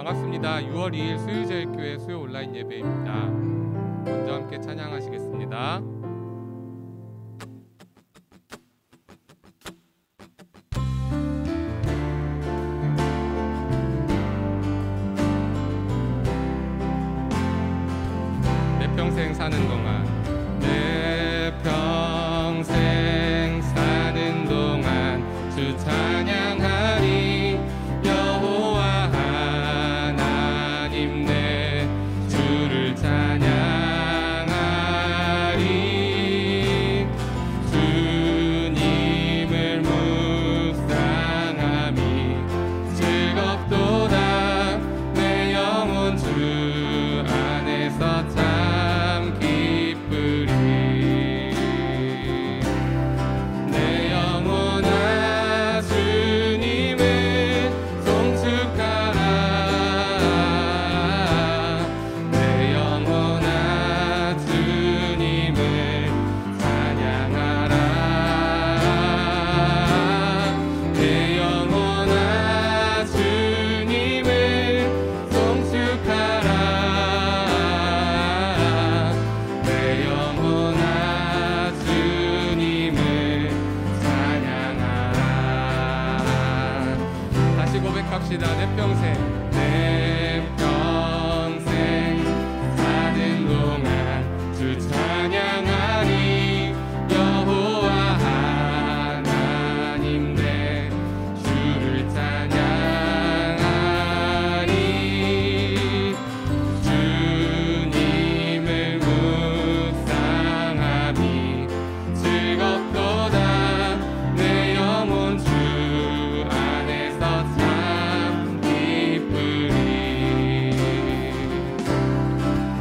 반갑습니다. 6월 2일 수유제일교회 수요 온라인 예배입니다. 먼저 함께 찬양하시겠습니다. 내 평생 사는 동안 내 평생 사는 동안 주 찬양하리. 여호와 하나님 내 주를 찬양하리. 주님을 묵상함이 즐겁도다. 내 영혼 주 안에서 참 기쁘리. 내 영혼아 주님을 송축하라. 내 영혼아 주님을 찬양하라. 내 영혼아 주님을 송축하라. 내 영혼아 주님을 찬양하라. 다시 고백합시다. 내 평생 사는 동안 주 찬양하리. 여호와 하나님 내 주를 찬양하리. 주님을 묵상함이 즐겁도다. 내 영혼 주 안에서 참 기쁘리.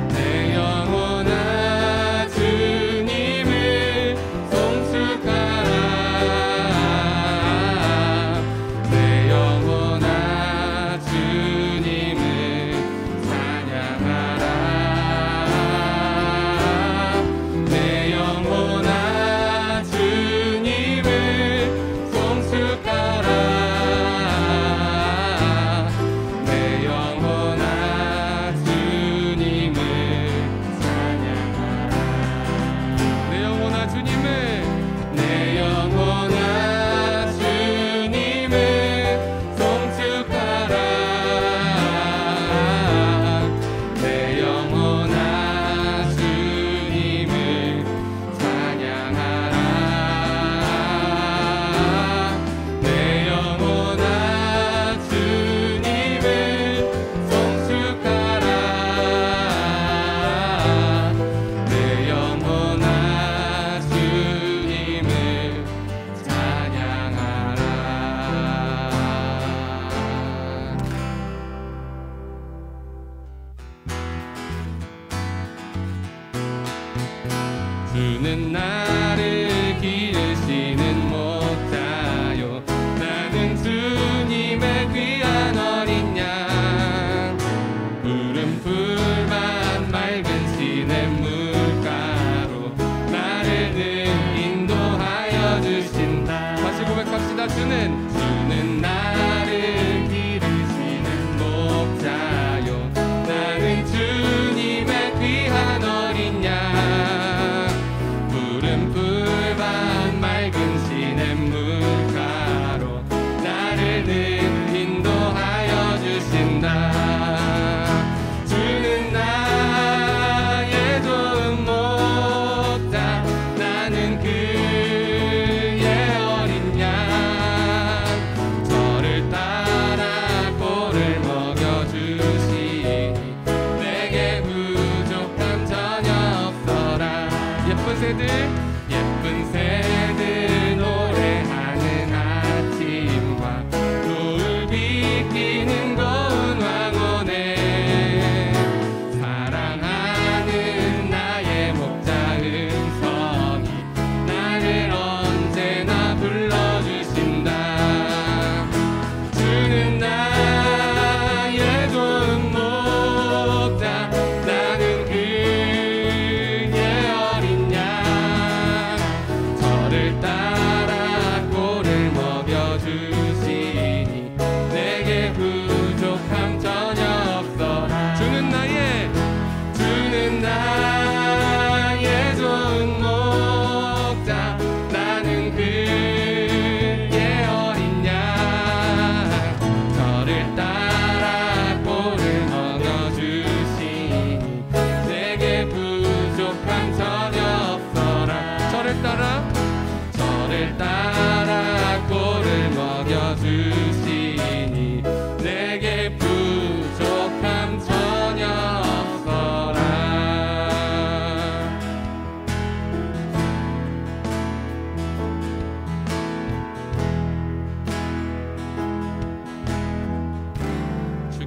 내 영혼아 주님을 송축하라. 내 영혼아 주님을 찬양하라. 내 영혼아 주님을 송축하라. 내 영혼아 주님을 찬양하라. 내 영혼아 주님을 내 영혼아 주님을 송축하라. 내 영혼아 주님을 찬양하라. 내 영혼아 주님을 송축하라. 내 영혼아 주님을 찬양하라. 주는 나를 기르시는 목자요. 나는 주님의 귀한 어린 양. 푸른 풀밭 맑은 시냇물가로 나를 늘 인도하여 주신다. 다시 고백합시다. 주는 나를 기르시는 목자요. 나는 주님의 귀한 어린 양. 푸른 풀밭 맑은 시냇물가로 나를 늘 인도하여 주신다. 주는 나의 좋은 목자. 나는 그의 어린 양. 저를 따라 꼴을 먹여주시니 내게 부족함 전혀 없어라. 예쁜 새들 노래하는 아침과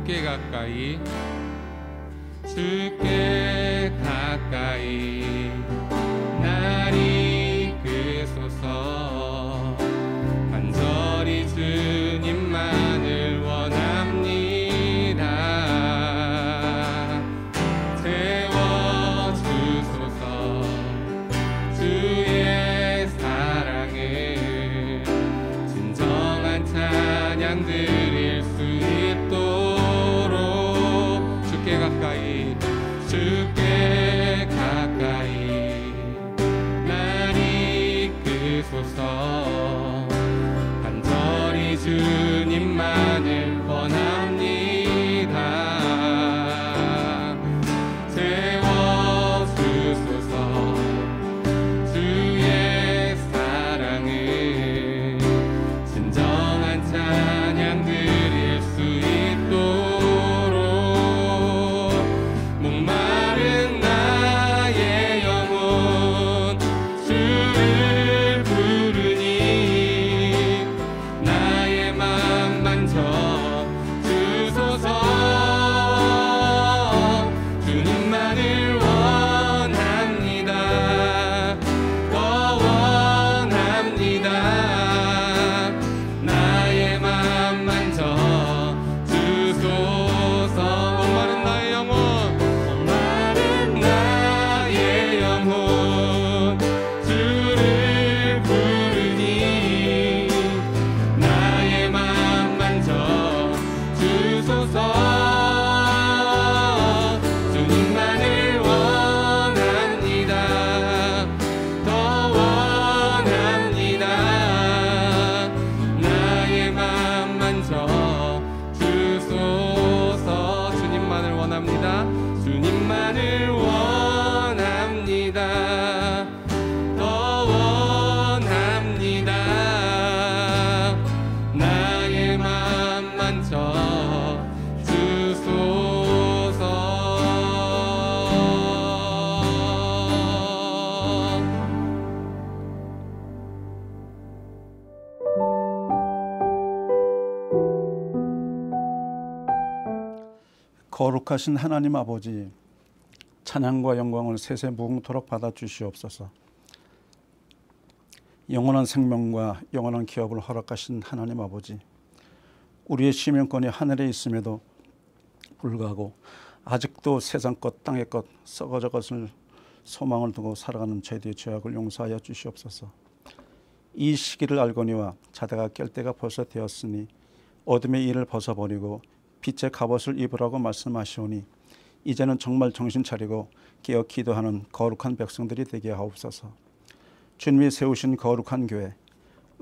주께 가까이 주께 가까이 날 이끄소서. 간절히 주님만을 원합니다. 채워주소서. 주의 사랑을 진정한 찬양 드릴 수 있도록 주께 가까이 주께 가까이 날 이끄소서. 간절히 주님만을 원합니다. 채워주소서. 주의 사랑을 진정한 찬양 드릴 수 있도록 목마른 나의 영혼 주를 부르니 나의 맘 만져 주소서. 주님만을 원합니다. 더 원합니다. 나의 맘 만져 주소서. 목마른 나의 영혼 목마른 나의 영혼 주를 부르니 나의 맘 만져 주소서. 주님만을 원합니다. 더 원합니다. 나의 맘 만져 주소서. 주님만을 원합니다. 주님만을 원합니다. 더 원합니다. 나의 맘 만져 주소서. 거룩하신 하나님 아버지, 찬양과 영광을 세세 무궁토록 받아 주시옵소서. 영원한 생명과 영원한 기업을 허락하신 하나님 아버지, 우리의 시민권이 하늘에 있음에도 불구하고 아직도 세상 것 땅의 것 썩어져 것을 소망을 두고 살아가는 저희들의 죄악을 용서하여 주시옵소서. 이 시기를 알거니와 자다가 깰 때가 벌써 되었으니 어둠의 일을 벗어버리고 빛의 갑옷을 입으라고 말씀하시오니 이제는 정말 정신 차리고 깨어 기도하는 거룩한 백성들이 되게 하옵소서. 주님이 세우신 거룩한 교회,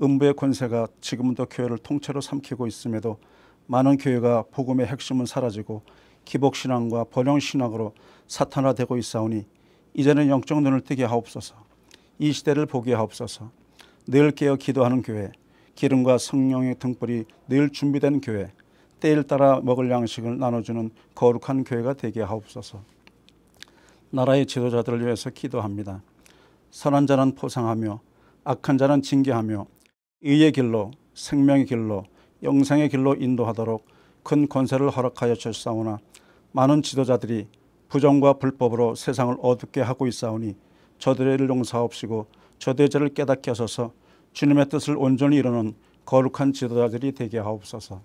음부의 권세가 지금도 교회를 통째로 삼키고 있음에도 많은 교회가 복음의 핵심은 사라지고 기복신앙과 번영신앙으로 사탄화되고 있사오니 이제는 영적 눈을 뜨게 하옵소서. 이 시대를 보게 하옵소서. 늘 깨어 기도하는 교회, 기름과 성령의 등불이 늘 준비된 교회, 때를 따라 먹을 양식을 나눠주는 거룩한 교회가 되게 하옵소서. 나라의 지도자들을 위해서 기도합니다. 선한 자는 포상하며 악한 자는 징계하며 의의 길로 생명의 길로 영생의 길로 인도하도록 큰 권세를 허락하여 주사오나 많은 지도자들이 부정과 불법으로 세상을 어둡게 하고 있사오니 저들의 일을 용서하옵시고 저들의 죄를 깨닫게 하소서. 주님의 뜻을 온전히 이루는 거룩한 지도자들이 되게 하옵소서.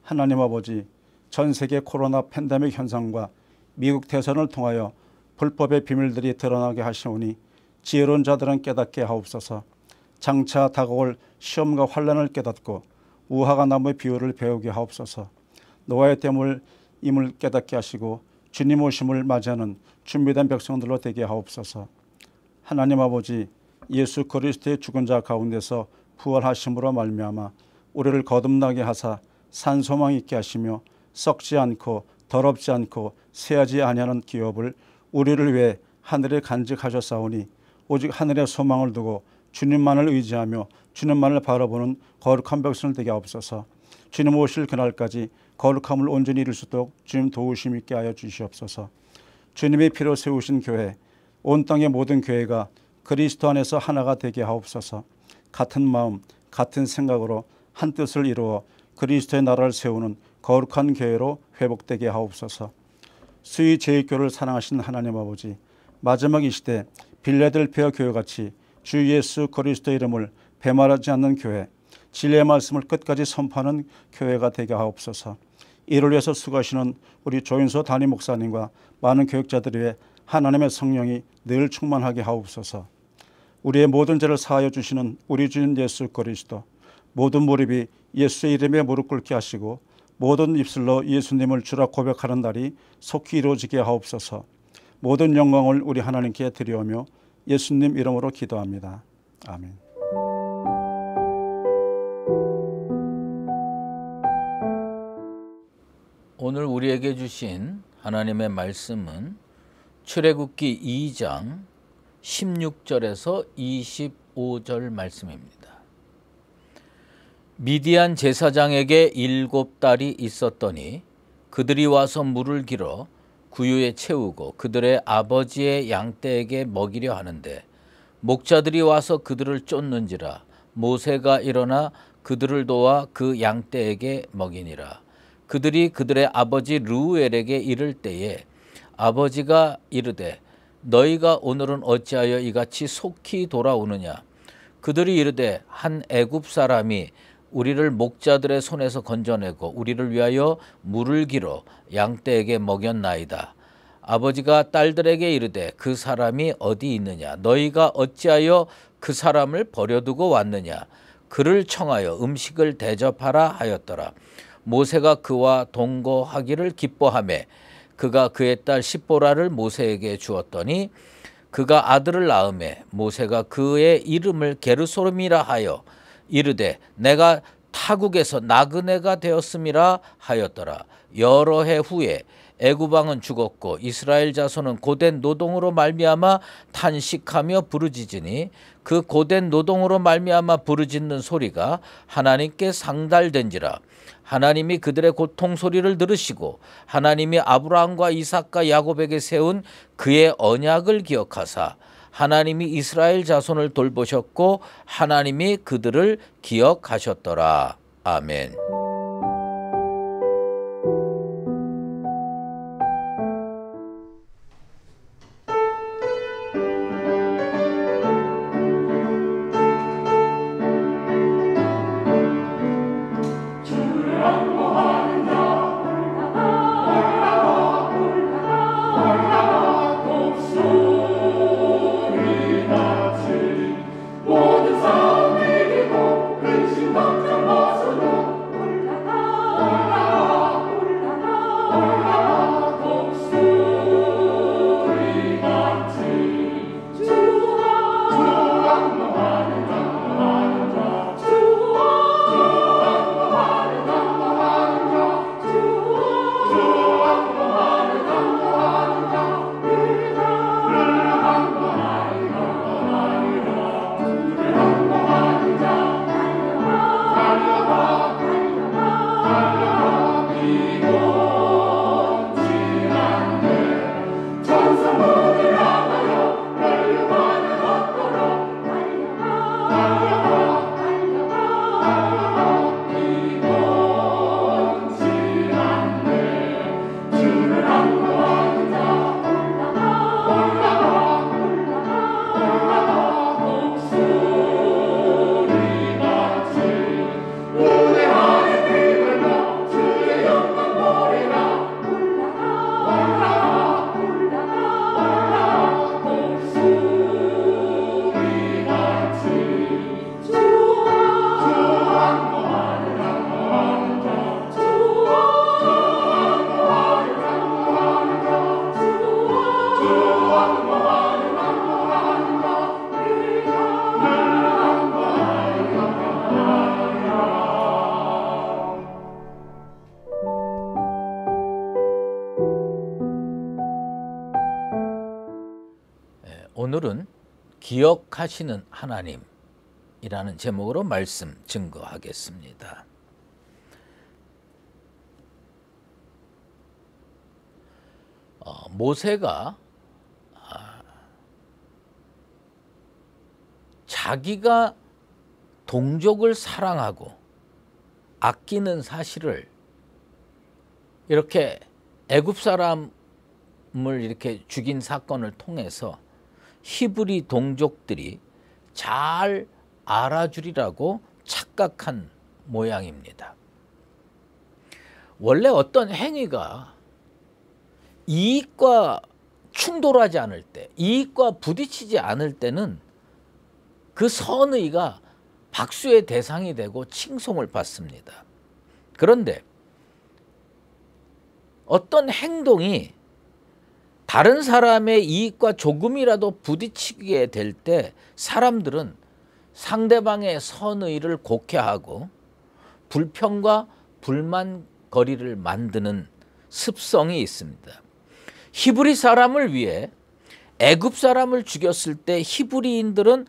하나님 아버지, 전 세계 코로나 팬데믹 현상과 미국 대선을 통하여 불법의 비밀들이 드러나게 하시오니 지혜로운 자들은 깨닫게 하옵소서. 장차 다가올 시험과 환난을 깨닫고 우화과 나무의 비유를 배우게 하옵소서. 노아의 때임을 깨닫게 하시고 주님 오심을 맞이하는 준비된 백성들로 되게 하옵소서. 하나님 아버지, 예수 그리스도의 죽은 자 가운데서 부활하심으로 말미암아 우리를 거듭나게 하사 산 소망 있게 하시며 썩지 않고 더럽지 않고 쇠하지 아니하는 기업을 우리를 위해 하늘에 간직하셨사오니 오직 하늘의 소망을 두고 주님만을 의지하며 주님만을 바라보는 거룩한 백성을 되게 하옵소서. 주님 오실 그날까지 거룩함을 온전히 이룰 수 있도록 주님 도우심 있게 하여 주시옵소서. 주님의 피로 세우신 교회, 온 땅의 모든 교회가 그리스도 안에서 하나가 되게 하옵소서. 같은 마음, 같은 생각으로 한 뜻을 이루어 그리스도의 나라를 세우는 거룩한 교회로 회복되게 하옵소서. 수의 제1교를 사랑하신 하나님 아버지, 마지막 이 시대 빌라델피아 교회같이 주 예수 그리스도 이름을 배말하지 않는 교회, 진리의 말씀을 끝까지 선포하는 교회가 되게 하옵소서. 이를 위해서 수고하시는 우리 조인서 담임 목사님과 많은 교육자들 위해 하나님의 성령이 늘 충만하게 하옵소서. 우리의 모든 죄를 사하여 주시는 우리 주인 예수 그리스도, 모든 무릎이 예수의 이름에 무릎 꿇게 하시고 모든 입술로 예수님을 주라 고백하는 날이 속히 이루어지게 하옵소서. 모든 영광을 우리 하나님께 드리오며 예수님 이름으로 기도합니다. 아멘. 오늘 우리에게 주신 하나님의 말씀은 출애굽기 2장 16절에서 25절 말씀입니다. 미디안 제사장에게 7딸이 있었더니 그들이 와서 물을 길어 구유에 채우고 그들의 아버지의 양떼에게 먹이려 하는데 목자들이 와서 그들을 쫓는지라 모세가 일어나 그들을 도와 그 양떼에게 먹이니라. 그들이 그들의 아버지 르우엘에게 이를 때에 아버지가 이르되 너희가 오늘은 어찌하여 이같이 속히 돌아오느냐. 그들이 이르되 한 애굽 사람이 우리를 목자들의 손에서 건져내고 우리를 위하여 물을 길어 양떼에게 먹였나이다. 아버지가 딸들에게 이르되 그 사람이 어디 있느냐. 너희가 어찌하여 그 사람을 버려두고 왔느냐. 그를 청하여 음식을 대접하라 하였더라. 모세가 그와 동거하기를 기뻐하매 그가 그의 딸 십보라를 모세에게 주었더니 그가 아들을 낳음에 모세가 그의 이름을 게르소름이라 하여 이르되 내가 타국에서 나그네가 되었음이라 하였더라. 여러 해 후에 애굽 왕은 죽었고 이스라엘 자손은 고된 노동으로 말미암아 탄식하며 부르짖으니 그 고된 노동으로 말미암아 부르짖는 소리가 하나님께 상달된지라. 하나님이 그들의 고통 소리를 들으시고 하나님이 아브라함과 이삭과 야곱에게 세운 그의 언약을 기억하사 하나님이 이스라엘 자손을 돌보셨고 하나님이 그들을 기억하셨더라. 아멘. 오늘은 기억하시는 하나님이라는 제목으로 말씀 증거하겠습니다. 모세가 자기가 동족을 사랑하고 아끼는 사실을 이렇게 애굽 사람을 이렇게 죽인 사건을 통해서 히브리 동족들이 잘 알아주리라고 착각한 모양입니다. 원래 어떤 행위가 이익과 충돌하지 않을 때, 이익과 부딪히지 않을 때는 그 선의가 박수의 대상이 되고 칭송을 받습니다. 그런데 어떤 행동이 다른 사람의 이익과 조금이라도 부딪히게 될 때 사람들은 상대방의 선의를 곡해하고 불평과 불만거리를 만드는 습성이 있습니다. 히브리 사람을 위해 애굽 사람을 죽였을 때 히브리인들은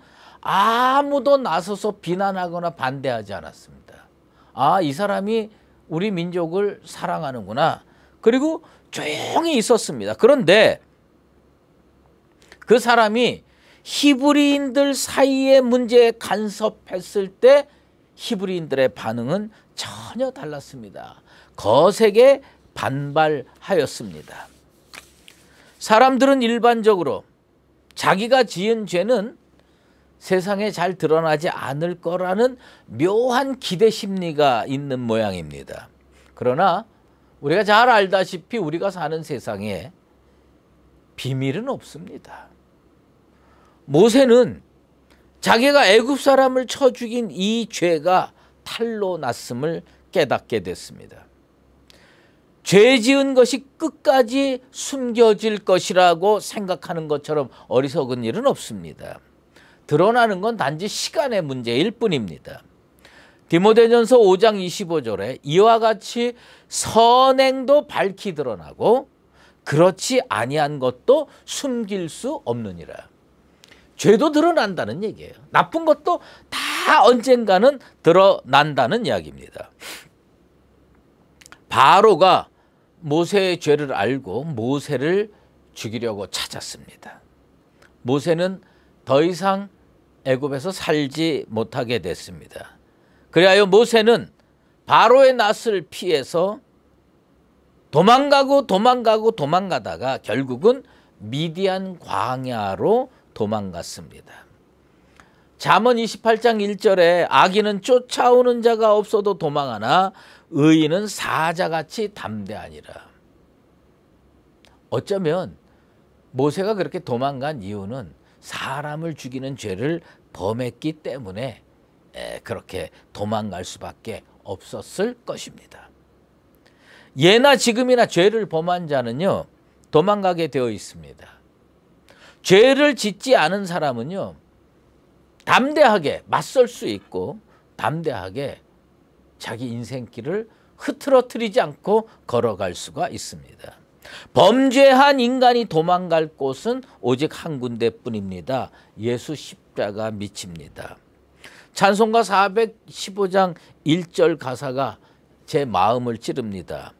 아무도 나서서 비난하거나 반대하지 않았습니다. 아, 이 사람이 우리 민족을 사랑하는구나. 그리고 조용히 있었습니다. 그런데 그 사람이 히브리인들 사이의 문제에 간섭했을 때 히브리인들의 반응은 전혀 달랐습니다. 거세게 반발하였습니다. 사람들은 일반적으로 자기가 지은 죄는 세상에 잘 드러나지 않을 거라는 묘한 기대 심리가 있는 모양입니다. 그러나 우리가 잘 알다시피 우리가 사는 세상에 비밀은 없습니다. 모세는 자기가 애굽 사람을 쳐 죽인 이 죄가 탈로 났음을 깨닫게 됐습니다. 죄 지은 것이 끝까지 숨겨질 것이라고 생각하는 것처럼 어리석은 일은 없습니다. 드러나는 건 단지 시간의 문제일 뿐입니다. 디모데전서 5장 25절에 이와 같이 선행도 밝히 드러나고 그렇지 아니한 것도 숨길 수 없느니라. 죄도 드러난다는 얘기예요. 나쁜 것도 다 언젠가는 드러난다는 이야기입니다. 바로가 모세의 죄를 알고 모세를 죽이려고 찾았습니다. 모세는 더 이상 애굽에서 살지 못하게 됐습니다. 그리하여 모세는 바로의 낯을 피해서 도망가다가 결국은 미디안 광야로 도망갔습니다. 잠언 28장 1절에 악인은 쫓아오는 자가 없어도 도망하나 의인은 사자같이 담대하니라. 어쩌면 모세가 그렇게 도망간 이유는 사람을 죽이는 죄를 범했기 때문에 그렇게 도망갈 수밖에 없었을 것입니다. 예나 지금이나 죄를 범한 자는요, 도망가게 되어 있습니다. 죄를 짓지 않은 사람은요, 담대하게 맞설 수 있고 담대하게 자기 인생길을 흐트러뜨리지 않고 걸어갈 수가 있습니다. 범죄한 인간이 도망갈 곳은 오직 한 군데뿐입니다. 예수 십자가 밑입니다. 찬송가 415장 1절 가사가 제 마음을 찌릅니다.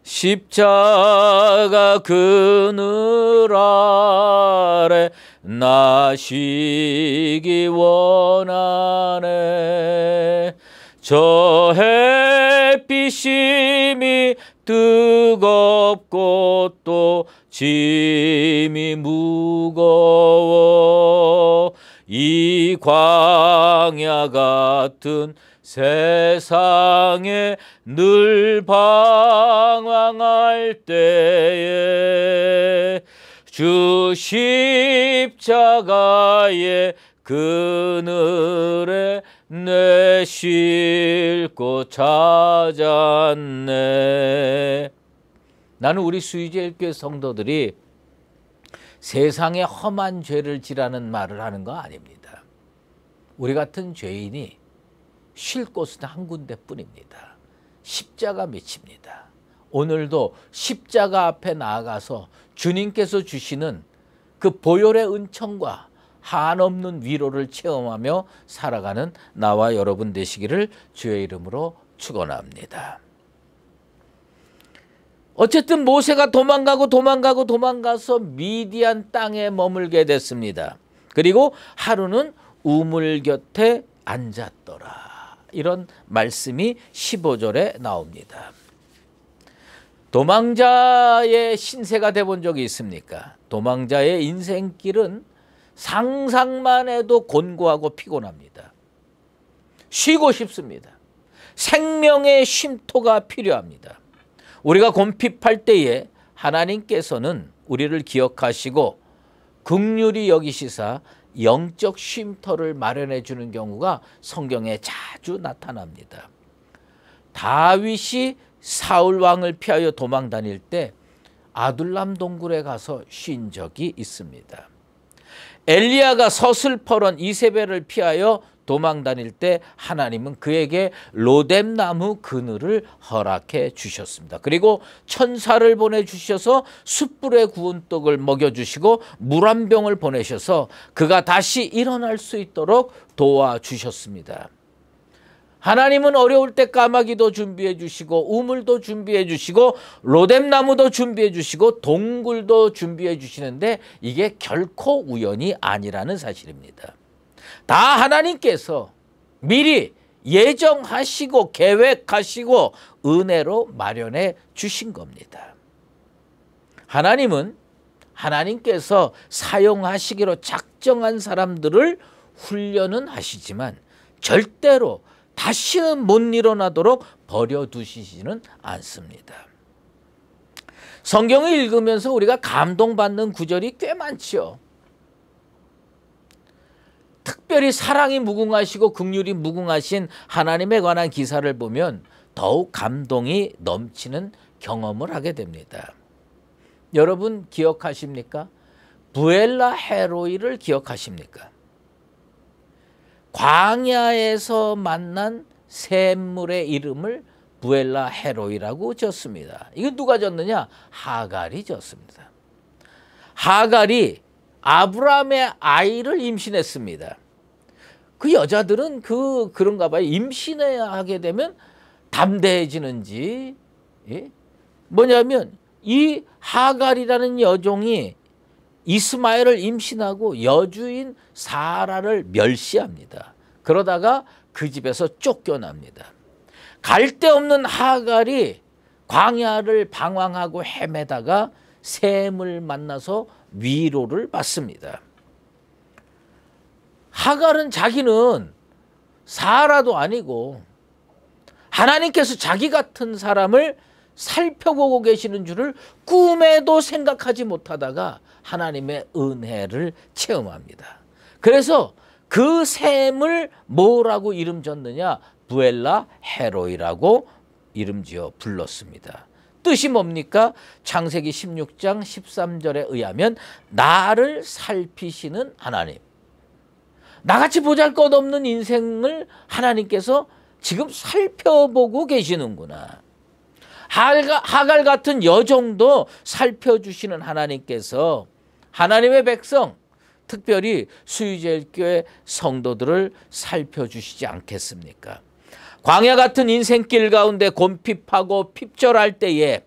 십자가 그늘 아래 나 쉬기 원하네. 저 햇빛이 뜨겁고 또 짐이 무거워 이 광야 같은 세상에 늘 방황할 때에 주 십자가의 그늘에 내 쉴 곳 찾았네. 나는 우리 수의제일교회 성도들이 세상에 험한 죄를 지라는 말을 하는 거 아닙니다. 우리 같은 죄인이 쉴 곳은 한 군데뿐입니다. 십자가 밑입니다. 오늘도 십자가 앞에 나아가서 주님께서 주시는 그 보혈의 은총과 한없는 위로를 체험하며 살아가는 나와 여러분 되시기를 주의 이름으로 축원합니다. 어쨌든 모세가 도망가서 미디안 땅에 머물게 됐습니다. 그리고 하루는 우물 곁에 앉았더라. 이런 말씀이 15절에 나옵니다. 도망자의 신세가 돼본 적이 있습니까? 도망자의 인생길은 상상만 해도 곤고하고 피곤합니다. 쉬고 싶습니다. 생명의 쉼터가 필요합니다. 우리가 곤핍할 때에 하나님께서는 우리를 기억하시고 긍휼히 여기시사 영적 쉼터를 마련해 주는 경우가 성경에 자주 나타납니다. 다윗이 사울 왕을 피하여 도망 다닐 때 아둘람 동굴에 가서 쉰 적이 있습니다. 엘리야가 서슬퍼런 이세벨을 피하여 도망 다닐 때 하나님은 그에게 로뎀나무 그늘을 허락해 주셨습니다. 그리고 천사를 보내주셔서 숯불에 구운 떡을 먹여주시고 물 한 병을 보내셔서 그가 다시 일어날 수 있도록 도와주셨습니다. 하나님은 어려울 때 까마귀도 준비해 주시고 우물도 준비해 주시고 로뎀나무도 준비해 주시고 동굴도 준비해 주시는데 이게 결코 우연이 아니라는 사실입니다. 다 하나님께서 미리 예정하시고 계획하시고 은혜로 마련해 주신 겁니다. 하나님은 하나님께서 사용하시기로 작정한 사람들을 훈련은 하시지만 절대로 다시는 못 일어나도록 버려두시지는 않습니다. 성경을 읽으면서 우리가 감동받는 구절이 꽤 많지요. 특별히 사랑이 무궁하시고 긍휼이 무궁하신 하나님에 관한 기사를 보면 더욱 감동이 넘치는 경험을 하게 됩니다. 여러분 기억하십니까? 부엘라 헤로이를 기억하십니까? 광야에서 만난 샘물의 이름을 부엘라 헤로이라고 졌습니다. 이거 누가 졌느냐? 하갈이 졌습니다. 하갈이 아브라함의 아이를 임신했습니다. 그 여자들은 그런가 봐요. 임신해야 하게 되면 담대해지는지, 예? 뭐냐면 이 하갈이라는 여종이 이스마엘을 임신하고 여주인 사라를 멸시합니다. 그러다가 그 집에서 쫓겨납니다. 갈 데 없는 하갈이 광야를 방황하고 헤매다가 샘을 만나서 위로를 받습니다. 하갈은 자기는 사라도 아니고 하나님께서 자기 같은 사람을 살펴보고 계시는 줄을 꿈에도 생각하지 못하다가 하나님의 은혜를 체험합니다. 그래서 그 샘을 뭐라고 이름 졌느냐? 부엘라 헤로이라고 이름지어 불렀습니다. 뜻이 뭡니까? 창세기 16장 13절에 의하면 나를 살피시는 하나님. 나같이 보잘것없는 인생을 하나님께서 지금 살펴보고 계시는구나. 하갈 같은 여종도 살펴주시는 하나님께서 하나님의 백성, 특별히 수유제일교회 성도들을 살펴주시지 않겠습니까? 광야 같은 인생길 가운데 곤핍하고 핍절할 때에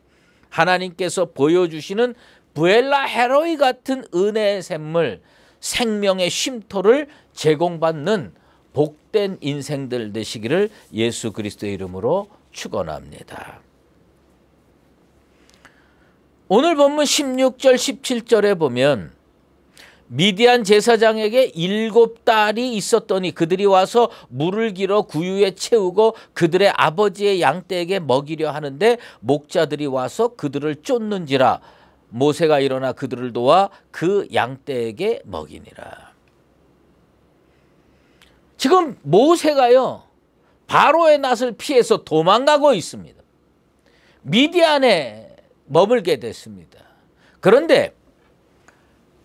하나님께서 보여주시는 부엘라 헤로이 같은 은혜의 샘물, 생명의 쉼터를 제공받는 복된 인생들 되시기를 예수 그리스도의 이름으로 축원합니다. 오늘 본문 16절 17절에 보면 미디안 제사장에게 7딸이 있었더니 그들이 와서 물을 길어 구유에 채우고 그들의 아버지의 양떼에게 먹이려 하는데 목자들이 와서 그들을 쫓는지라 모세가 일어나 그들을 도와 그 양떼에게 먹이니라. 지금 모세가요 바로의 낯을 피해서 도망가고 있습니다. 미디안에 머물게 됐습니다. 그런데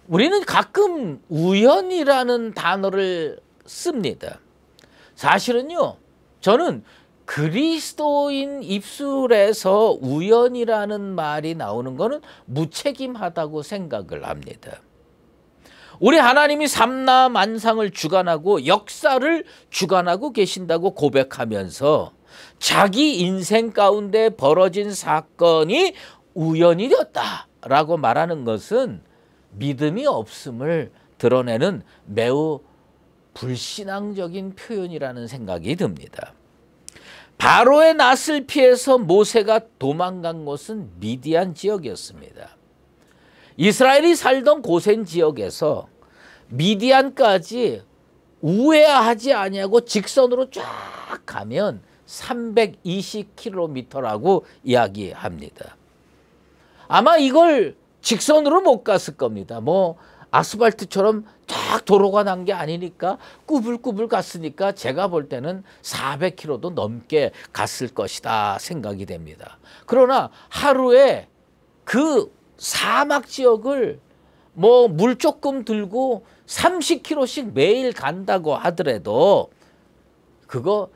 우리는 가끔 우연이라는 단어를 씁니다. 사실은요, 저는 그리스도인 입술에서 우연이라는 말이 나오는 것은 무책임하다고 생각을 합니다. 우리 하나님이 삼라 만상을 주관하고 역사를 주관하고 계신다고 고백하면서 자기 인생 가운데 벌어진 사건이 우연이 되었다라고 말하는 것은 믿음이 없음을 드러내는 매우 불신앙적인 표현이라는 생각이 듭니다. 바로의 낯을 피해서 모세가 도망간 곳은 미디안 지역이었습니다. 이스라엘이 살던 고센 지역에서 미디안까지 우회하지 아니하고 직선으로 쫙 가면 320km라고 이야기합니다. 아마 이걸 직선으로 못 갔을 겁니다. 뭐 아스팔트처럼 쫙 도로가 난 게 아니니까 꾸불꾸불 갔으니까 제가 볼 때는 400km도 넘게 갔을 것이다 생각이 됩니다. 그러나 하루에 그 사막 지역을 뭐 물 조금 들고 30km씩 매일 간다고 하더라도 그거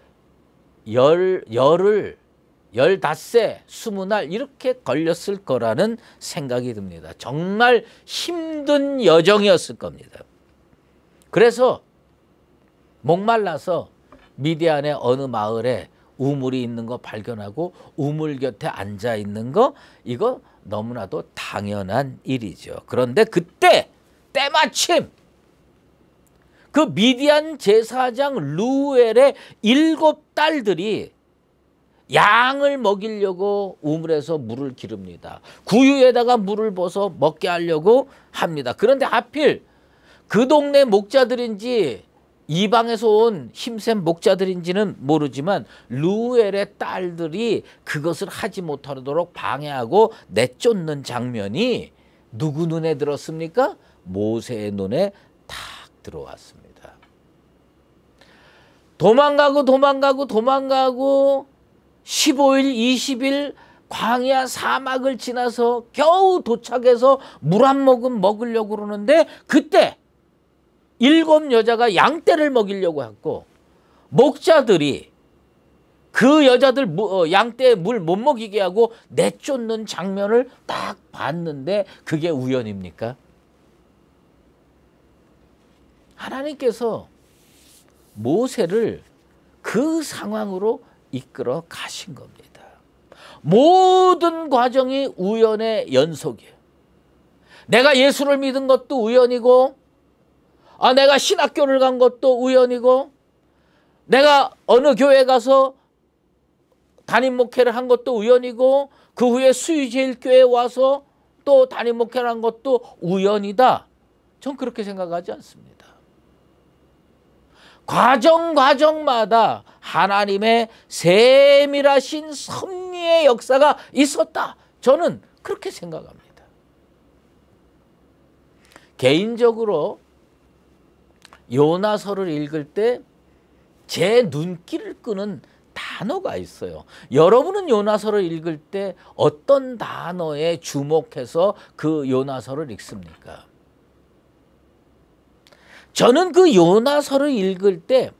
열흘, 15세, 20날 이렇게 걸렸을 거라는 생각이 듭니다. 정말 힘든 여정이었을 겁니다. 그래서 목말라서 미디안의 어느 마을에 우물이 있는 거 발견하고 우물 곁에 앉아 있는 거, 이거 너무나도 당연한 일이죠. 그런데 그때 때마침 그 미디안 제사장 루엘의 7딸들이 양을 먹이려고 우물에서 물을 기릅니다. 구유에다가 물을 부어서 먹게 하려고 합니다. 그런데 하필 그 동네 목자들인지 이방에서 온 힘센 목자들인지는 모르지만 루엘의 딸들이 그것을 하지 못하도록 방해하고 내쫓는 장면이 누구 눈에 들었습니까? 모세의 눈에 탁 들어왔습니다. 도망가고 15일, 20일 광야 사막을 지나서 겨우 도착해서 물 한 모금 먹으려고 그러는데 그때 7 여자가 양떼를 먹이려고 했고 목자들이 그 여자들 양떼에 물 못 먹이게 하고 내쫓는 장면을 딱 봤는데 그게 우연입니까? 하나님께서 모세를 그 상황으로 이끌어 가신 겁니다. 모든 과정이 우연의 연속이에요. 내가 예수를 믿은 것도 우연이고, 내가 신학교를 간 것도 우연이고, 내가 어느 교회 가서 담임 목회를 한 것도 우연이고, 그 후에 수유제일교회에 와서 또 담임 목회를 한 것도 우연이다. 전 그렇게 생각하지 않습니다. 과정마다 하나님의 세밀하신 섭리의 역사가 있었다. 저는 그렇게 생각합니다. 개인적으로 요나서를 읽을 때 제 눈길을 끄는 단어가 있어요. 여러분은 요나서를 읽을 때 어떤 단어에 주목해서 그 요나서를 읽습니까? 저는 그 요나서를 읽을 때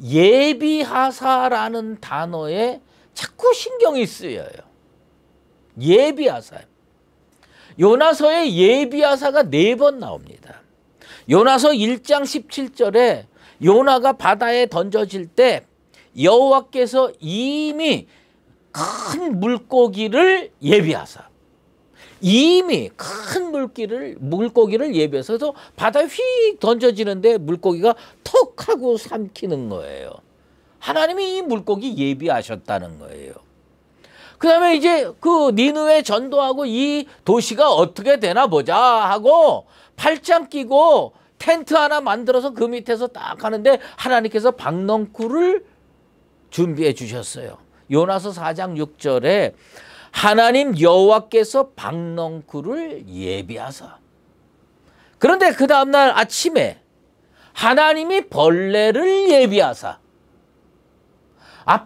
예비하사라는 단어에 자꾸 신경이 쓰여요. 예비하사. 요나서에 예비하사가 4번 나옵니다. 요나서 1장 17절에 요나가 바다에 던져질 때 여호와께서 이미 큰 물고기를 예비하사, 이미 큰 물고기를 예비해서 바다에 휙 던져지는데 물고기가 턱 하고 삼키는 거예요. 하나님이 이 물고기 예비하셨다는 거예요. 그 다음에 이제 그 니느웨 전도하고 이 도시가 어떻게 되나 보자 하고 팔짱 끼고 텐트 하나 만들어서 그 밑에서 딱 하는데 하나님께서 박넝쿨을 준비해 주셨어요. 요나서 4장 6절에 하나님 여호와께서 박넝쿨을 예비하사. 그런데 그 다음날 아침에 하나님이 벌레를 예비하사.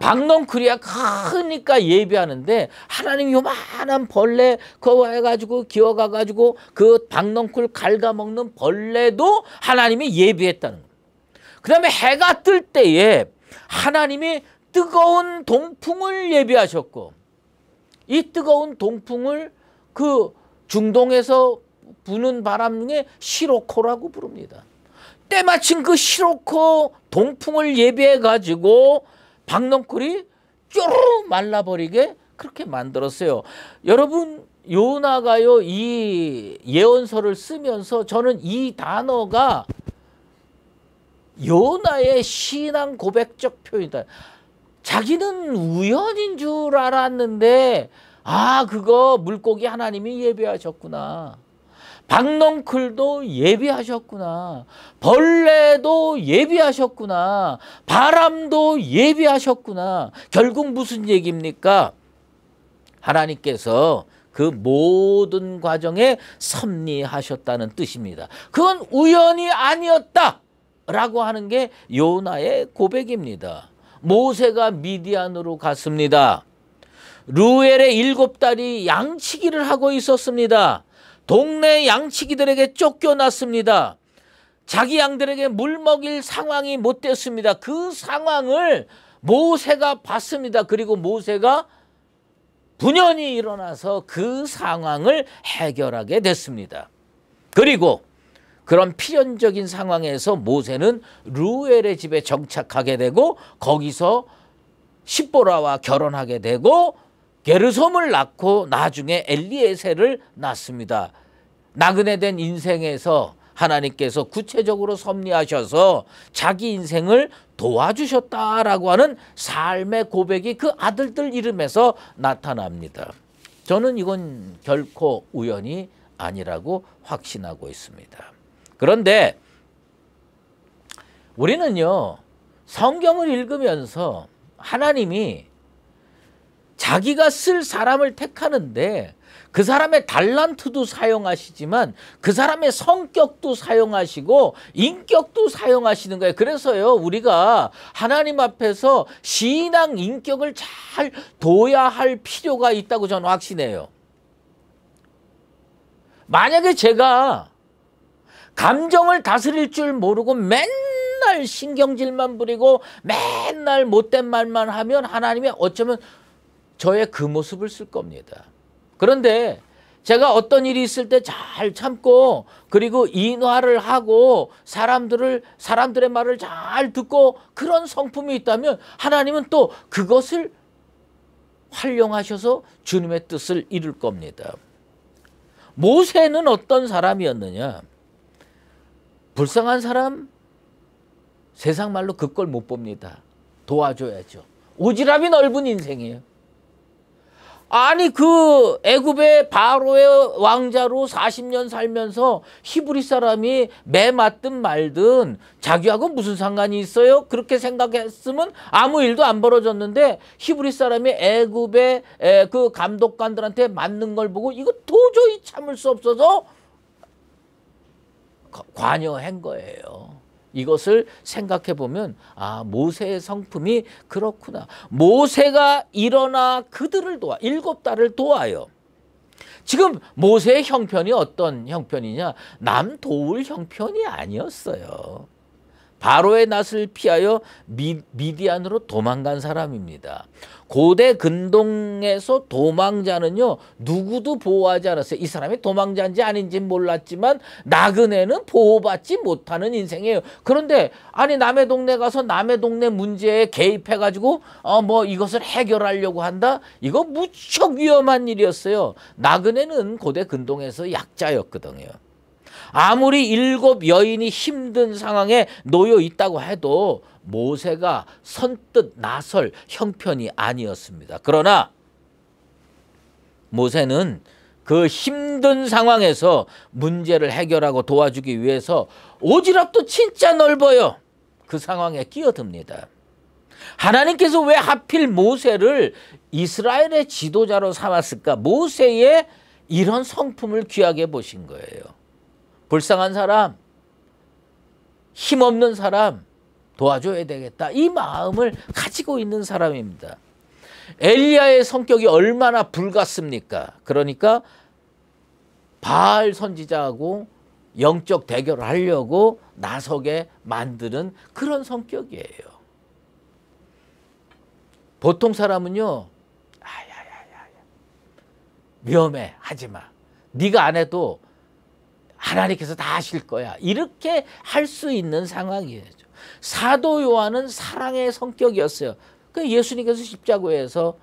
박넝쿨이야 크니까 예비하는데 하나님이 요만한 벌레 그거 해가지고 기어가가지고 그 박넝쿨 갉아먹는 벌레도 하나님이 예비했다는 거예요. 그 다음에 해가 뜰 때에 하나님이 뜨거운 동풍을 예비하셨고 이 뜨거운 동풍을 그 중동에서 부는 바람 중에 시로코라고 부릅니다. 때마침 그 시로코 동풍을 예비해 가지고 박넝쿨이 쪼르르 말라버리게 그렇게 만들었어요. 여러분 요나가요 이 예언서를 쓰면서 저는 이 단어가 요나의 신앙 고백적 표현이다. 자기는 우연인 줄 알았는데 그거 물고기 하나님이 예비하셨구나. 박넝쿨도 예비하셨구나. 벌레도 예비하셨구나. 바람도 예비하셨구나. 결국 무슨 얘기입니까? 하나님께서 그 모든 과정에 섭리하셨다는 뜻입니다. 그건 우연이 아니었다라고 하는 게 요나의 고백입니다. 모세가 미디안으로 갔습니다. 루엘의 7딸이 양치기를 하고 있었습니다. 동네 양치기들에게 쫓겨났습니다. 자기 양들에게 물 먹일 상황이 못 됐습니다. 그 상황을 모세가 봤습니다. 그리고 모세가 분연히 일어나서 그 상황을 해결하게 됐습니다. 그리고 그런 필연적인 상황에서 모세는 루엘의 집에 정착하게 되고 거기서 십보라와 결혼하게 되고 게르솜을 낳고 나중에 엘리에셀을 낳습니다. 나그네 된 인생에서 하나님께서 구체적으로 섭리하셔서 자기 인생을 도와주셨다라고 하는 삶의 고백이 그 아들들 이름에서 나타납니다. 저는 이건 결코 우연이 아니라고 확신하고 있습니다. 그런데 우리는요, 성경을 읽으면서 하나님이 자기가 쓸 사람을 택하는데 그 사람의 달란트도 사용하시지만 그 사람의 성격도 사용하시고 인격도 사용하시는 거예요. 그래서요, 우리가 하나님 앞에서 신앙 인격을 잘 둬야 할 필요가 있다고 저는 확신해요. 만약에 제가 감정을 다스릴 줄 모르고 맨날 신경질만 부리고 맨날 못된 말만 하면 하나님이 어쩌면 저의 그 모습을 쓸 겁니다. 그런데 제가 어떤 일이 있을 때 잘 참고 그리고 인화를 하고 사람들의 말을 잘 듣고 그런 성품이 있다면 하나님은 또 그것을 활용하셔서 주님의 뜻을 이룰 겁니다. 모세는 어떤 사람이었느냐? 불쌍한 사람, 세상 말로 그 꼴 못 봅니다. 도와줘야죠. 오지랖이 넓은 인생이에요. 아니 그 애굽의 바로의 왕자로 40년 살면서 히브리 사람이 매 맞든 말든 자기하고 무슨 상관이 있어요? 그렇게 생각했으면 아무 일도 안 벌어졌는데 히브리 사람이 애굽의 그 감독관들한테 맞는 걸 보고 이거 도저히 참을 수 없어서 관여한 거예요. 이것을 생각해 보면 모세의 성품이 그렇구나. 모세가 일어나 그들을 도와 7달을 도와요. 지금 모세의 형편이 어떤 형편이냐? 남 도울 형편이 아니었어요. 바로의 낯을 피하여 미디안으로 도망간 사람입니다. 고대 근동에서 도망자는요, 누구도 보호하지 않았어요. 이 사람이 도망자인지 아닌지 몰랐지만 나그네는 보호받지 못하는 인생이에요. 그런데 아니 남의 동네 가서 남의 동네 문제에 개입해가지고 뭐 이것을 해결하려고 한다? 이거 무척 위험한 일이었어요. 나그네는 고대 근동에서 약자였거든요. 아무리 7 여인이 힘든 상황에 놓여 있다고 해도 모세가 선뜻 나설 형편이 아니었습니다. 그러나 모세는 그 힘든 상황에서 문제를 해결하고 도와주기 위해서 오지랖도 진짜 넓어요. 그 상황에 끼어듭니다. 하나님께서 왜 하필 모세를 이스라엘의 지도자로 삼았을까? 모세의 이런 성품을 귀하게 보신 거예요. 불쌍한 사람, 힘없는 사람 도와줘야 되겠다. 이 마음을 가지고 있는 사람입니다. 엘리야의 성격이 얼마나 불같습니까? 그러니까 바알 선지자하고 영적 대결을 하려고 나서게 만드는 그런 성격이에요. 보통 사람은요, 위험해, 하지마. 네가 안 해도 하나님께서 다 하실 거야. 이렇게 할 수 있는 상황이에요. 사도 요한은 사랑의 성격이었어요. 그 예수님께서 십자가에서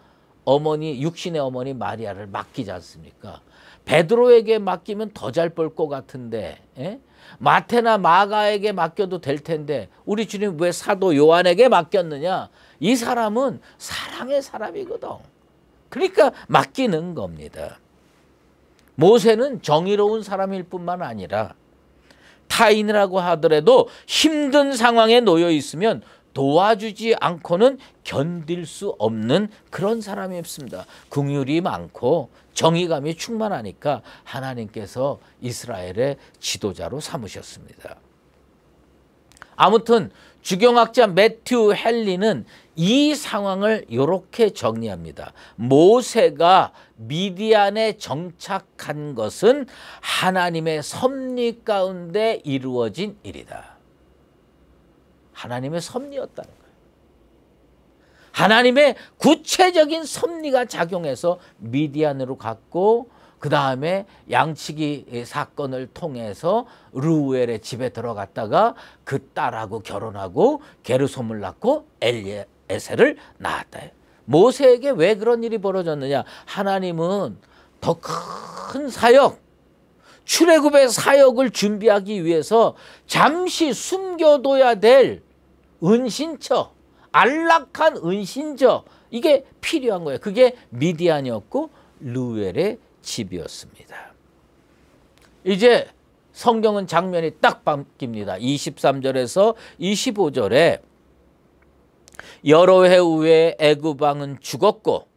어머니, 육신의 어머니 마리아를 맡기지 않습니까? 베드로에게 맡기면 더 잘 볼 것 같은데, 예? 마태나 마가에게 맡겨도 될 텐데 우리 주님 왜 사도 요한에게 맡겼느냐? 이 사람은 사랑의 사람이거든. 그러니까 맡기는 겁니다. 모세는 정의로운 사람일 뿐만 아니라 타인이라고 하더라도 힘든 상황에 놓여 있으면 도와주지 않고는 견딜 수 없는 그런 사람이었습니다. 긍휼이 많고 정의감이 충만하니까 하나님께서 이스라엘의 지도자로 삼으셨습니다. 아무튼 주경학자 매튜 헨리는 이 상황을 이렇게 정리합니다. 모세가 미디안에 정착한 것은 하나님의 섭리 가운데 이루어진 일이다. 하나님의 섭리였다는 거예요. 하나님의 구체적인 섭리가 작용해서 미디안으로 갔고 그 다음에 양치기 사건을 통해서 르우엘의 집에 들어갔다가 그 딸하고 결혼하고 게르솜을 낳고 엘리에셀을 낳았다. 모세에게 왜 그런 일이 벌어졌느냐? 하나님은 더 큰 사역, 출애굽의 사역을 준비하기 위해서 잠시 숨겨둬야 될 은신처, 안락한 은신처, 이게 필요한 거예요. 그게 미디안이었고 르우엘의 집이었습니다. 이제 성경은 장면이 딱 바뀝니다. 23절에서 25절에 여러 해 후에 애굽 왕은 죽었고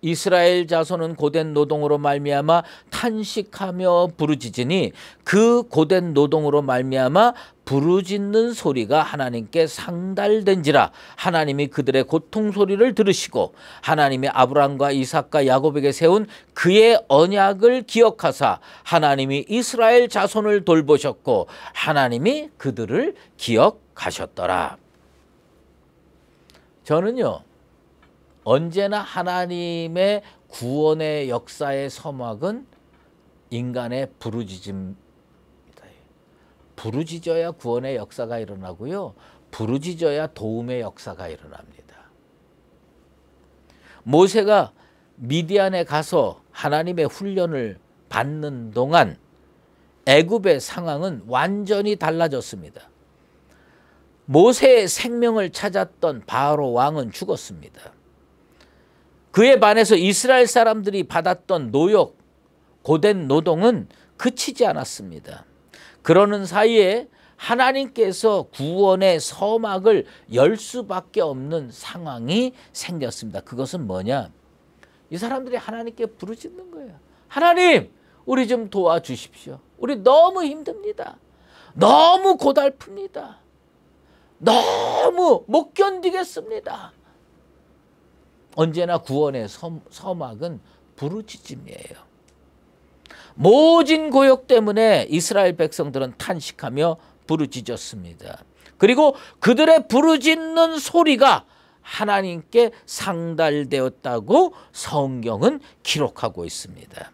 이스라엘 자손은 고된 노동으로 말미암아 탄식하며 부르짖으니 그 고된 노동으로 말미암아 부르짖는 소리가 하나님께 상달된지라. 하나님이 그들의 고통 소리를 들으시고 하나님이 아브라함과 이삭과 야곱에게 세운 그의 언약을 기억하사 하나님이 이스라엘 자손을 돌보셨고 하나님이 그들을 기억하셨더라. 저는요, 언제나 하나님의 구원의 역사의 서막은 인간의 부르짖음입니다. 부르짖어야 구원의 역사가 일어나고요, 부르짖어야 도움의 역사가 일어납니다. 모세가 미디안에 가서 하나님의 훈련을 받는 동안 애굽의 상황은 완전히 달라졌습니다. 모세의 생명을 찾았던 바로 왕은 죽었습니다. 그에 반해서 이스라엘 사람들이 받았던 노역, 고된 노동은 그치지 않았습니다. 그러는 사이에 하나님께서 구원의 서막을 열 수밖에 없는 상황이 생겼습니다. 그것은 뭐냐? 이 사람들이 하나님께 부르짖는 거예요. 하나님, 우리 좀 도와주십시오. 우리 너무 힘듭니다. 너무 고달픕니다. 너무 못 견디겠습니다. 언제나 구원의 서막은 부르짖음이에요. 모진 고역 때문에 이스라엘 백성들은 탄식하며 부르짖었습니다. 그리고 그들의 부르짖는 소리가 하나님께 상달되었다고 성경은 기록하고 있습니다.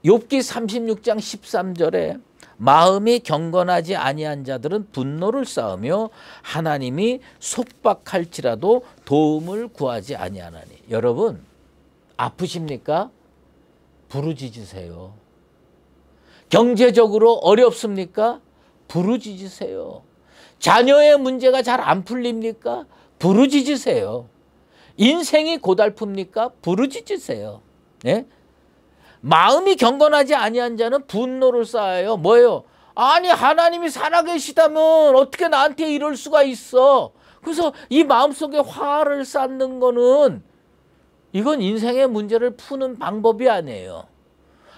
욥기 36장 13절에 마음이 경건하지 아니한 자들은 분노를 쌓으며 하나님이 속박할지라도 도움을 구하지 아니하나니. 여러분, 아프십니까? 부르짖으세요. 경제적으로 어렵습니까? 부르짖으세요. 자녀의 문제가 잘 안 풀립니까? 부르짖으세요. 인생이 고달픕니까? 부르짖으세요. 네? 마음이 경건하지 아니한 자는 분노를 쌓아요. 뭐예요? 아니, 하나님이 살아계시다면 어떻게 나한테 이럴 수가 있어? 그래서 이 마음속에 화를 쌓는 거는, 이건 인생의 문제를 푸는 방법이 아니에요.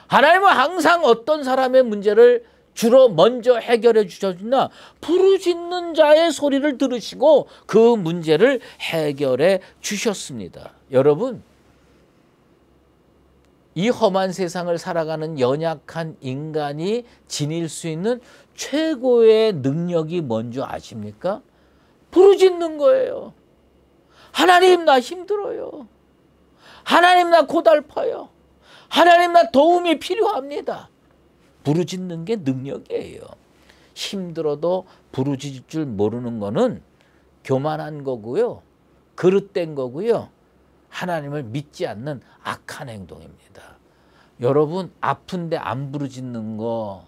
하나님은 항상 어떤 사람의 문제를 주로 먼저 해결해 주셨나? 부르짖는 자의 소리를 들으시고 그 문제를 해결해 주셨습니다. 여러분, 이 험한 세상을 살아가는 연약한 인간이 지닐 수 있는 최고의 능력이 뭔지 아십니까? 부르짖는 거예요. 하나님, 나 힘들어요. 하나님, 나 고달파요. 하나님, 나 도움이 필요합니다. 부르짖는 게 능력이에요. 힘들어도 부르짖을 줄 모르는 거는 교만한 거고요, 그릇된 거고요. 하나님을 믿지 않는 악한 행동입니다. 여러분, 아픈데 안 부르짖는 거,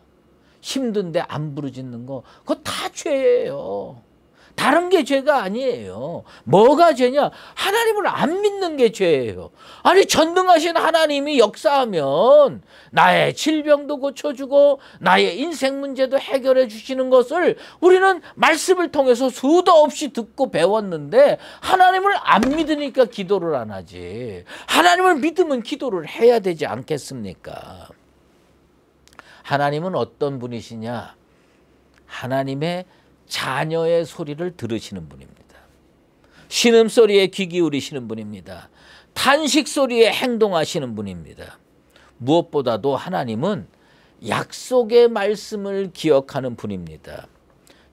힘든데 안 부르짖는 거, 그거 다 죄예요. 다른 게 죄가 아니에요. 뭐가 죄냐? 하나님을 안 믿는 게 죄예요. 아니, 전능하신 하나님이 역사하면 나의 질병도 고쳐주고 나의 인생 문제도 해결해 주시는 것을 우리는 말씀을 통해서 수도 없이 듣고 배웠는데, 하나님을 안 믿으니까 기도를 안 하지. 하나님을 믿으면 기도를 해야 되지 않겠습니까? 하나님은 어떤 분이시냐? 하나님의 자녀의 소리를 들으시는 분입니다. 신음소리에 귀 기울이시는 분입니다. 탄식소리에 행동하시는 분입니다. 무엇보다도 하나님은 약속의 말씀을 기억하는 분입니다.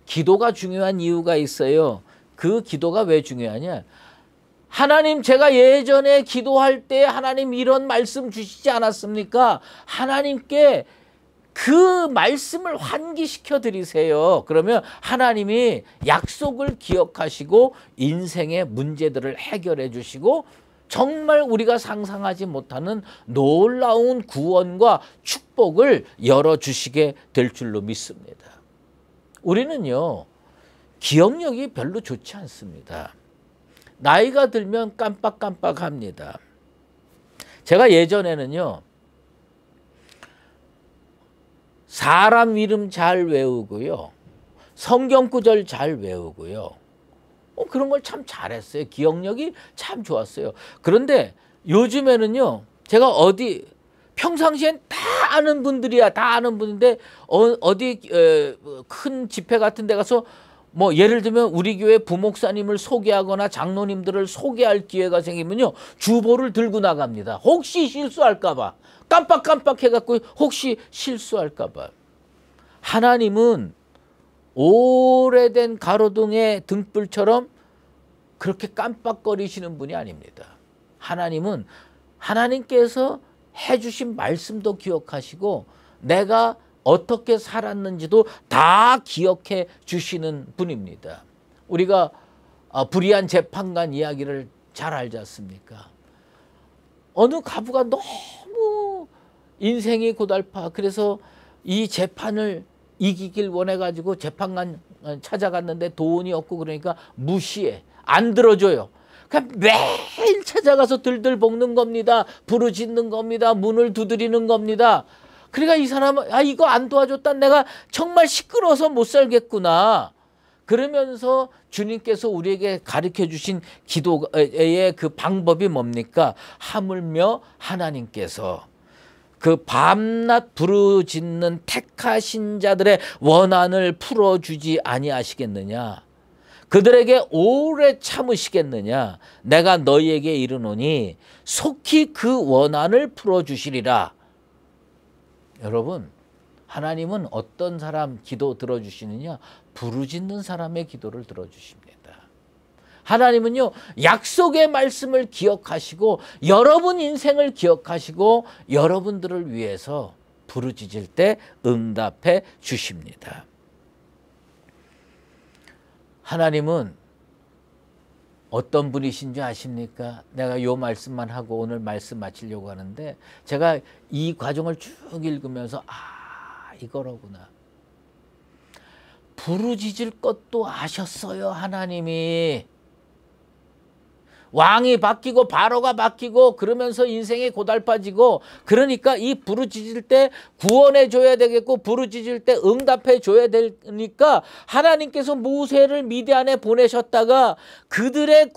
기도가 중요한 이유가 있어요. 그 기도가 왜 중요하냐? 하나님, 제가 예전에 기도할 때 하나님 이런 말씀 주시지 않았습니까? 하나님께 그 말씀을 환기시켜 드리세요. 그러면 하나님이 약속을 기억하시고 인생의 문제들을 해결해 주시고 정말 우리가 상상하지 못하는 놀라운 구원과 축복을 열어주시게 될 줄로 믿습니다. 우리는요, 기억력이 별로 좋지 않습니다. 나이가 들면 깜빡깜빡합니다. 제가 예전에는요, 사람 이름 잘 외우고요, 성경 구절 잘 외우고요, 그런 걸 참 잘했어요. 기억력이 참 좋았어요. 그런데 요즘에는요, 제가 어디 평상시엔 다 아는 분들이야, 다 아는 분인데 어디 큰 집회 같은 데 가서 뭐 예를 들면 우리 교회 부목사님을 소개하거나 장로님들을 소개할 기회가 생기면요, 주보를 들고 나갑니다. 혹시 실수할까 봐. 깜빡깜빡 해갖고 혹시 실수할까 봐. 하나님은 오래된 가로등의 등불처럼 그렇게 깜빡거리시는 분이 아닙니다. 하나님은 하나님께서 해주신 말씀도 기억하시고 내가 어떻게 살았는지도 다 기억해 주시는 분입니다. 우리가 불의한 재판관 이야기를 잘 알지 않습니까? 어느 가부가 너무 인생이 고달파, 그래서 이 재판을 이기길 원해가지고 재판관 찾아갔는데 돈이 없고 그러니까 무시해, 안 들어줘요. 그냥 매일 찾아가서 들들 볶는 겁니다. 부르짖는 겁니다. 문을 두드리는 겁니다. 그러니까 이 사람은 이거 안 도와줬다, 내가 정말 시끄러워서 못 살겠구나. 그러면서 주님께서 우리에게 가르쳐 주신 기도의 그 방법이 뭡니까? 하물며 하나님께서 그 밤낮 부르짖는 택하신 자들의 원한을 풀어주지 아니하시겠느냐? 그들에게 오래 참으시겠느냐? 내가 너희에게 이르노니 속히 그 원한을 풀어주시리라. 여러분, 하나님은 어떤 사람 기도 들어주시느냐? 부르짖는 사람의 기도를 들어주십니다. 하나님은요, 약속의 말씀을 기억하시고 여러분 인생을 기억하시고 여러분들을 위해서 부르짖을 때 응답해 주십니다. 하나님은 어떤 분이신 줄 아십니까? 내가 이 말씀만 하고 오늘 말씀 마치려고 하는데, 제가 이 과정을 쭉 읽으면서 이거로구나. 부르짖을 것도 아셨어요, 하나님이. 왕이 바뀌고 바로가 바뀌고 그러면서 인생이 고달파지고, 그러니까 이 부르짖을 때 구원해 줘야 되겠고 부르짖을 때 응답해 줘야 되니까 하나님께서 모세를 미디안에 보내셨다가 그들의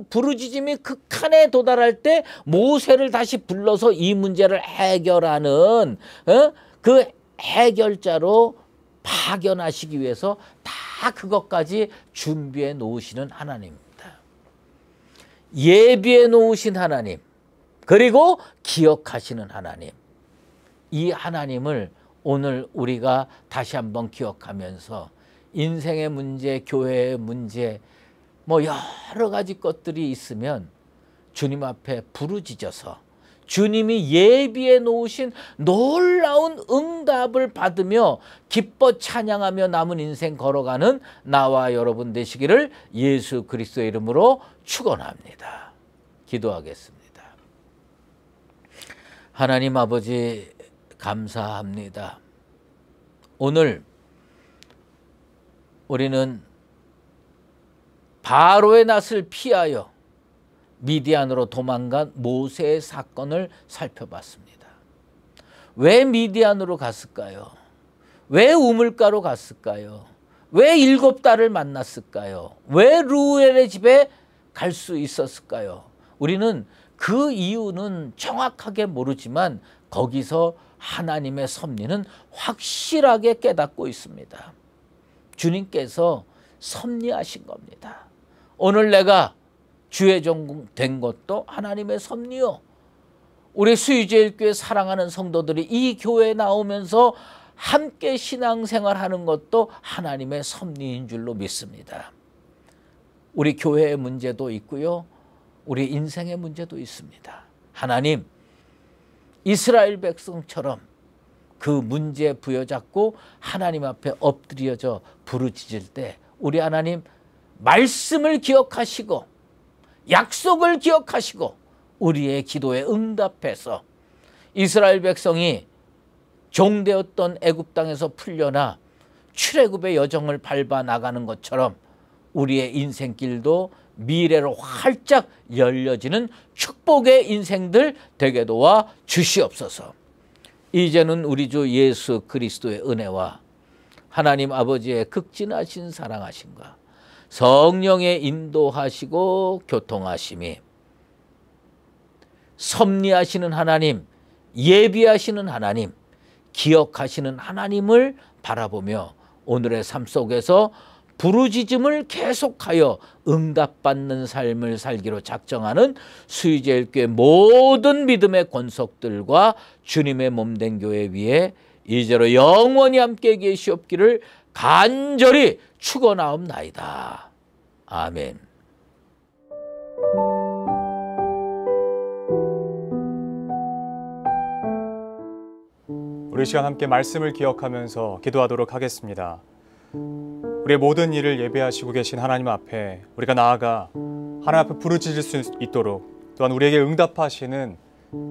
부르짖음이 극한에 도달할 때 모세를 다시 불러서 이 문제를 해결하는 그 해결자로 파견하시기 위해서 다 그것까지 준비해 놓으시는 하나님입니다. 예비해 놓으신 하나님, 그리고 기억하시는 하나님, 이 하나님을 오늘 우리가 다시 한번 기억하면서 인생의 문제, 교회의 문제, 뭐 여러 가지 것들이 있으면 주님 앞에 부르짖어서 주님이 예비해 놓으신 놀라운 응답을 받으며 기뻐 찬양하며 남은 인생 걸어가는 나와 여러분 되시기를 예수 그리스도의 이름으로 축원합니다. 기도하겠습니다. 하나님 아버지 감사합니다. 오늘 우리는 바로의 낯을 피하여 미디안으로 도망간 모세의 사건을 살펴봤습니다. 왜 미디안으로 갔을까요? 왜 우물가로 갔을까요? 왜 7달을 만났을까요? 왜 루엘의 집에 갈 수 있었을까요? 우리는 그 이유는 정확하게 모르지만 거기서 하나님의 섭리는 확실하게 깨닫고 있습니다. 주님께서 섭리하신 겁니다. 오늘 내가 주의 종 된 것도 하나님의 섭리요. 우리 수유제일교회 사랑하는 성도들이 이 교회에 나오면서 함께 신앙생활하는 것도 하나님의 섭리인 줄로 믿습니다. 우리 교회의 문제도 있고요. 우리 인생의 문제도 있습니다. 하나님, 이스라엘 백성처럼 그 문제 부여잡고 하나님 앞에 엎드려져 부르짖을 때 우리 하나님 말씀을 기억하시고 약속을 기억하시고 우리의 기도에 응답해서 이스라엘 백성이 종되었던 애굽 땅에서 풀려나 출애굽의 여정을 밟아 나가는 것처럼 우리의 인생길도 미래로 활짝 열려지는 축복의 인생들 되게 도와 주시옵소서. 이제는 우리 주 예수 그리스도의 은혜와 하나님 아버지의 극진하신 사랑하심과 성령의 인도하시고 교통하심이 섭리하시는 하나님, 예비하시는 하나님, 기억하시는 하나님을 바라보며 오늘의 삶 속에서 부르짖음을 계속하여 응답받는 삶을 살기로 작정하는 수유제일교회 모든 믿음의 권속들과 주님의 몸된 교회 위에 이제로 영원히 함께 계시옵기를 간절히 축원하옵나이다. 아멘. 우리 시간 함께 말씀을 기억하면서 기도하도록 하겠습니다. 우리의 모든 일을 예배하시고 계신 하나님 앞에 우리가 나아가 하나님 앞에 부르짖을 수 있도록, 또한 우리에게 응답하시는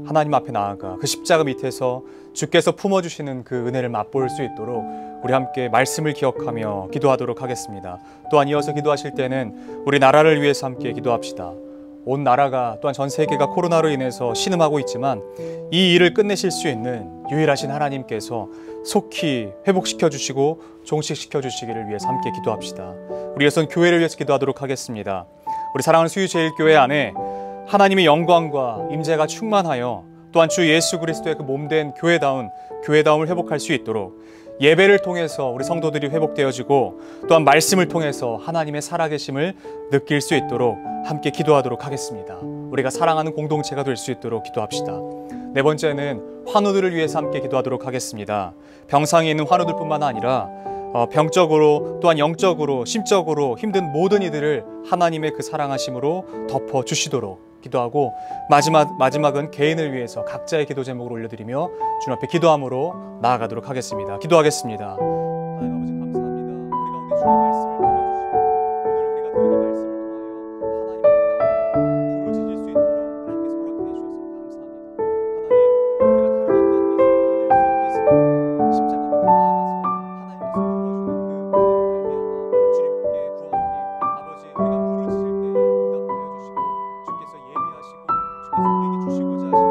하나님 앞에 나아가 그 십자가 밑에서 주께서 품어주시는 그 은혜를 맛볼 수 있도록 우리 함께 말씀을 기억하며 기도하도록 하겠습니다. 또한 이어서 기도하실 때는 우리 나라를 위해서 함께 기도합시다. 온 나라가 또한 전 세계가 코로나로 인해서 신음하고 있지만 이 일을 끝내실 수 있는 유일하신 하나님께서 속히 회복시켜 주시고 종식시켜 주시기를 위해서 함께 기도합시다. 우리 우선 교회를 위해서 기도하도록 하겠습니다. 우리 사랑하는 수유제일교회 안에 하나님의 영광과 임재가 충만하여 또한 주 예수 그리스도의 그 몸된 교회다움을 회복할 수 있도록 예배를 통해서 우리 성도들이 회복되어지고 또한 말씀을 통해서 하나님의 살아계심을 느낄 수 있도록 함께 기도하도록 하겠습니다. 우리가 사랑하는 공동체가 될 수 있도록 기도합시다. 네 번째는 환우들을 위해서 함께 기도하도록 하겠습니다. 병상에 있는 환우들뿐만 아니라 병적으로 또한 영적으로 심적으로 힘든 모든 이들을 하나님의 그 사랑하심으로 덮어주시도록 기도하고 마지막은 개인을 위해서 각자의 기도 제목을 올려드리며 주님 앞에 기도함으로 나아가도록 하겠습니다. 기도하겠습니다. 하나님 아버지 감사합니다. 우리 가운데 주의 말씀을 들려주시고 오늘 우리가 들은 이 말씀을 통하여 하나님 앞에 부르짖을 수 있도록 하나님께서 허락해 주셔서 감사합니다. 하나님, 우리가 다른 어떤 것을 기댈 수 없겠습니다. 십자가 밑에 나아가서 하나님께서 부어주는 그 은혜로 말미암아 주님께 구하오니 아버지, 우리가 부르짖을 때에 응답하여 주시고 주께서 예비하시고 주께서 우리에게 주시고자 하시는